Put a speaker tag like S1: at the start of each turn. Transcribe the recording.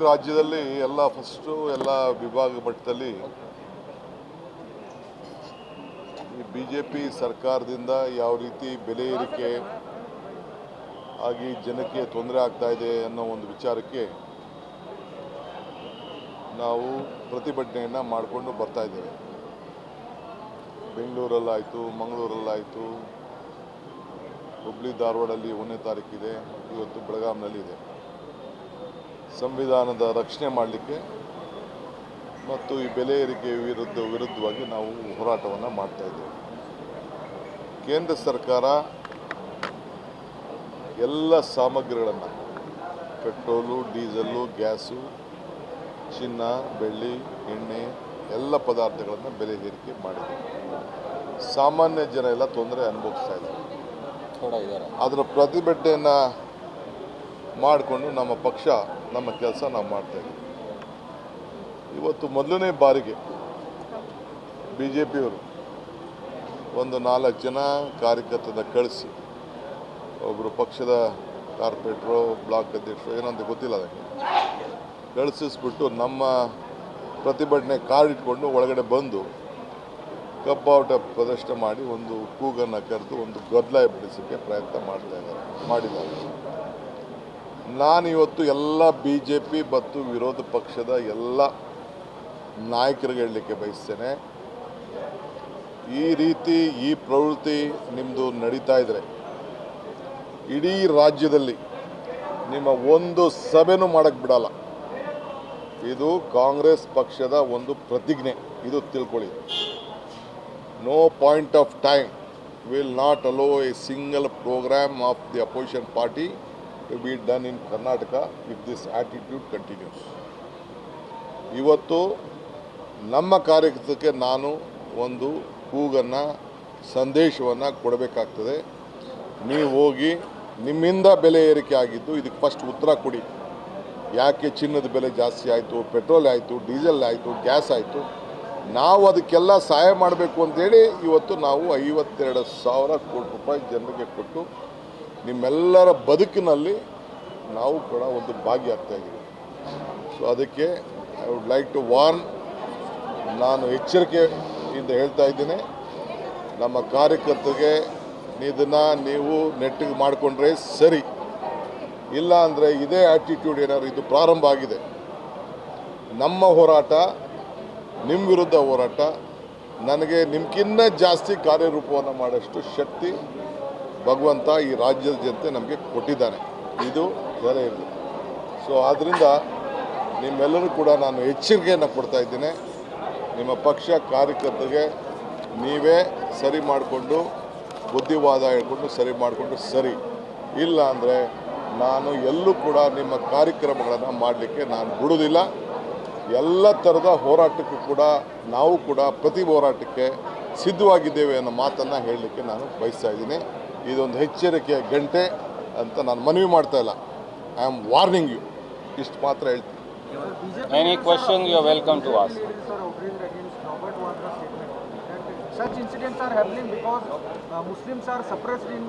S1: ರಾಜ್ಯದಲ್ಲಿ ಎಲ್ಲ ಫಸ್ಟು ಎಲ್ಲ ವಿಭಾಗ ಮಟ್ಟದಲ್ಲಿ ಈ BJP ಸರ್ಕಾರದಿಂದ ಯಾವ ರೀತಿ ಬೆಲೆ ಏರಿಕೆ ಆಗಿ ಜನಕ್ಕೆ ತೊಂದರೆ ಆಗ್ತಾ ಇದೆ ಅನ್ನೋ ಒಂದು ವಿಚಾರಕ್ಕೆ ನಾವು ಪ್ರತಿಭಟನೆಯನ್ನು ಮಾಡಿಕೊಂಡು ಬರ್ತಾ ಇದ್ದೇವೆ. ಬೆಂಗಳೂರಲ್ಲಾಯಿತು, ಮಂಗಳೂರಲ್ಲಾಯಿತು, ಹುಬ್ಳಿ ಧಾರವಾಡಲ್ಲಿ 1ನೇ ತಾರೀಕಿದೆ, ಇವತ್ತು ಬೆಳಗಾಂನಲ್ಲಿದೆ. ಸಂವಿಧಾನದ ರಕ್ಷಣೆ ಮಾಡಲಿಕ್ಕೆ ಮತ್ತು ಈ ಬೆಲೆ ಏರಿಕೆ ವಿರುದ್ಧವಾಗಿ ನಾವು ಹೋರಾಟವನ್ನು ಮಾಡ್ತಾ ಇದ್ದೇವೆ. ಕೇಂದ್ರ ಸರ್ಕಾರ ಎಲ್ಲ ಸಾಮಗ್ರಿಗಳನ್ನು ಪೆಟ್ರೋಲು, ಡೀಸೆಲ್ಲು, ಗ್ಯಾಸು, ಚಿನ್ನ, ಬೆಳ್ಳಿ, ಎಣ್ಣೆ ಎಲ್ಲ ಪದಾರ್ಥಗಳನ್ನು ಬೆಲೆ ಏರಿಕೆ ಮಾಡಿದೆ. ಸಾಮಾನ್ಯ ಜನ ಎಲ್ಲ ತೊಂದರೆ ಅನುಭವಿಸ್ತಾ ಇದ್ದಾರೆ. ಅದರ ಪ್ರತಿಭಟನೆಯನ್ನು ಮಾಡಿಕೊಂಡು ನಮ್ಮ ಪಕ್ಷ ನಮ್ಮ ಕೆಲಸ ನಾವು ಮಾಡ್ತಾಯಿದ್ದೀವಿ. ಇವತ್ತು ಮೊದಲನೇ ಬಾರಿಗೆ BJPಯವರು ಒಂದು 4 ಜನ ಕಾರ್ಯಕರ್ತರನ್ನ ಕಳಿಸಿ, ಒಬ್ಬರು ಪಕ್ಷದ ಕಾರ್ಪೊರೇಟ್ರು, ಬ್ಲಾಕ್ ಅಧ್ಯಕ್ಷರು ಏನಂತ ಗೊತ್ತಿಲ್ಲ, ಅದಕ್ಕೆ ಕಳಿಸಿಸ್ಬಿಟ್ಟು ನಮ್ಮ ಪ್ರತಿಭಟನೆ ಕಾರ್ಡ್ ಇಟ್ಕೊಂಡು ಒಳಗಡೆ ಬಂದು ಕಬ್ಬಾಟ ಪ್ರದರ್ಶನ ಮಾಡಿ ಒಂದು ಕೂಗನ್ನು ಕರೆದು ಒಂದು ಗದ್ದಲ ಎಬ್ಬಿಸೋಕ್ಕೆ ಪ್ರಯತ್ನ ಮಾಡಿದ್ದಾರೆ. ನಾನಿವತ್ತು ಎಲ್ಲ BJP ಮತ್ತು ವಿರೋಧ ಪಕ್ಷದ ಎಲ್ಲ ನಾಯಕರಿಗೆ ಹೇಳಲಿಕ್ಕೆ ಬಯಸ್ತೇನೆ, ಈ ರೀತಿ ಈ ಪ್ರವೃತ್ತಿ ನಿಮ್ಮದು ನಡೀತಾ ಇದ್ದರೆ ಇಡೀ ರಾಜ್ಯದಲ್ಲಿ ನಿಮ್ಮ ಒಂದು ಸಭೆನೂ ಮಾಡೋಕ್ಕೆ ಬಿಡಲ್ಲ. ಇದು ಕಾಂಗ್ರೆಸ್ ಪಕ್ಷದ ಒಂದು ಪ್ರತಿಜ್ಞೆ, ಇದು ತಿಳ್ಕೊಳ್ಳಿ. No point of time will not allow a single programme of the opposition party to be done in Karnataka if this attitude continues. ಇವತ್ತು ನಮ್ಮ ಕಾರ್ಯಕರ್ತಕ್ಕೆ ನಾನು ಒಂದು ಕೂಗನ್ನು, ಸಂದೇಶವನ್ನು ಕೊಡಬೇಕಾಗ್ತದೆ. ನೀವು ಹೋಗಿ ನಿಮ್ಮಿಂದ ಬೆಲೆ ಏರಿಕೆ ಆಗಿದ್ದು ಇದಕ್ಕೆ ಫಸ್ಟ್ ಉತ್ತರ ಕೊಡಿ. ಯಾಕೆ ಚಿನ್ನದ ಬೆಲೆ ಜಾಸ್ತಿ ಆಯಿತು, ಪೆಟ್ರೋಲ್ ಆಯಿತು, ಡೀಸೆಲ್ ಆಯಿತು, ಗ್ಯಾಸ್ ಆಯಿತು, ನಾವು ಅದಕ್ಕೆಲ್ಲ ಸಹಾಯ ಮಾಡಬೇಕು ಅಂತೇಳಿ ಇವತ್ತು ನಾವು 52,000 ಕೋಟಿ ರೂಪಾಯಿ ಜನರಿಗೆ ಕೊಟ್ಟು ನಿಮ್ಮೆಲ್ಲರ ಬದುಕಿನಲ್ಲಿ ನಾವು ಕೂಡ ಒಂದು ಭಾಗಿಯಾಗ್ತಾಯಿದ್ದೀವಿ. ಸೊ ಅದಕ್ಕೆ I would like to warn, ನಾನು ಎಚ್ಚರಿಕೆಯಿಂದ ಹೇಳ್ತಾ ಇದ್ದೀನಿ, ನಮ್ಮ ಕಾರ್ಯಕರ್ತರಿಗೆ ಇದನ್ನು ನೀವು ನೆಟ್ಟಿಗೆ ಮಾಡಿಕೊಂಡ್ರೆ ಸರಿ, ಇಲ್ಲ ಅಂದರೆ ಇದೇ ಆ್ಯಟಿಟ್ಯೂಡ್ ಏನಾದ್ರು ಇದು ಪ್ರಾರಂಭ ಆಗಿದೆ, ನಮ್ಮ ಹೋರಾಟ ನಿಮ್ಮ ವಿರುದ್ಧ ಹೋರಾಟ, ನನಗೆ ನಿಮ್ಗಿನ್ನ ಜಾಸ್ತಿ ಕಾರ್ಯರೂಪವನ್ನು ಮಾಡೋಷ್ಟು ಶಕ್ತಿ ಭಗವಂತ ಈ ರಾಜ್ಯದ ಜನತೆ ನಮಗೆ ಕೊಟ್ಟಿದ್ದಾನೆ, ಇದು ಬೇರೆ ಇರಲಿ. ಸೊ ಆದ್ದರಿಂದ ನಿಮ್ಮೆಲ್ಲರೂ ಕೂಡ ನಾನು ಎಚ್ಚರಿಕೆಯನ್ನು ಕೊಡ್ತಾ ಇದ್ದೀನಿ. ನಿಮ್ಮ ಪಕ್ಷ ಕಾರ್ಯಕರ್ತರಿಗೆ ನೀವೇ ಸರಿ ಮಾಡಿಕೊಂಡು, ಬುದ್ಧಿವಾದ ಹೇಳ್ಕೊಂಡು ಸರಿ ಮಾಡಿಕೊಂಡು ಸರಿ, ಇಲ್ಲ ಅಂದರೆ ನಾನು ಎಲ್ಲೂ ಕೂಡ ನಿಮ್ಮ ಕಾರ್ಯಕ್ರಮಗಳನ್ನು ಮಾಡಲಿಕ್ಕೆ ನಾನು ಬಿಡೋದಿಲ್ಲ. ಎಲ್ಲ ಥರದ ಹೋರಾಟಕ್ಕೂ ಕೂಡ ನಾವು ಕೂಡ ಪ್ರತಿ ಹೋರಾಟಕ್ಕೆ ಸಿದ್ಧವಾಗಿದ್ದೇವೆ ಅನ್ನೋ ಮಾತನ್ನು ಹೇಳಲಿಕ್ಕೆ ನಾನು ಬಯಸ್ತಾ ಇದ್ದೀನಿ. ಇದೊಂದು ಎಚ್ಚರಿಕೆಯ ಗಂಟೆ ಅಂತ ನಾನು ಮನವಿ ಮಾಡ್ತಾ ಇಲ್ಲ, ಐ ಆಮ್ ವಾರ್ನಿಂಗ್ ಯು, ಇಷ್ಟು ಮಾತ್ರ ಹೇಳ್ತೀನಿ.
S2: Any question you are welcome to ask.
S3: Such incidents are happening because Muslims are suppressed in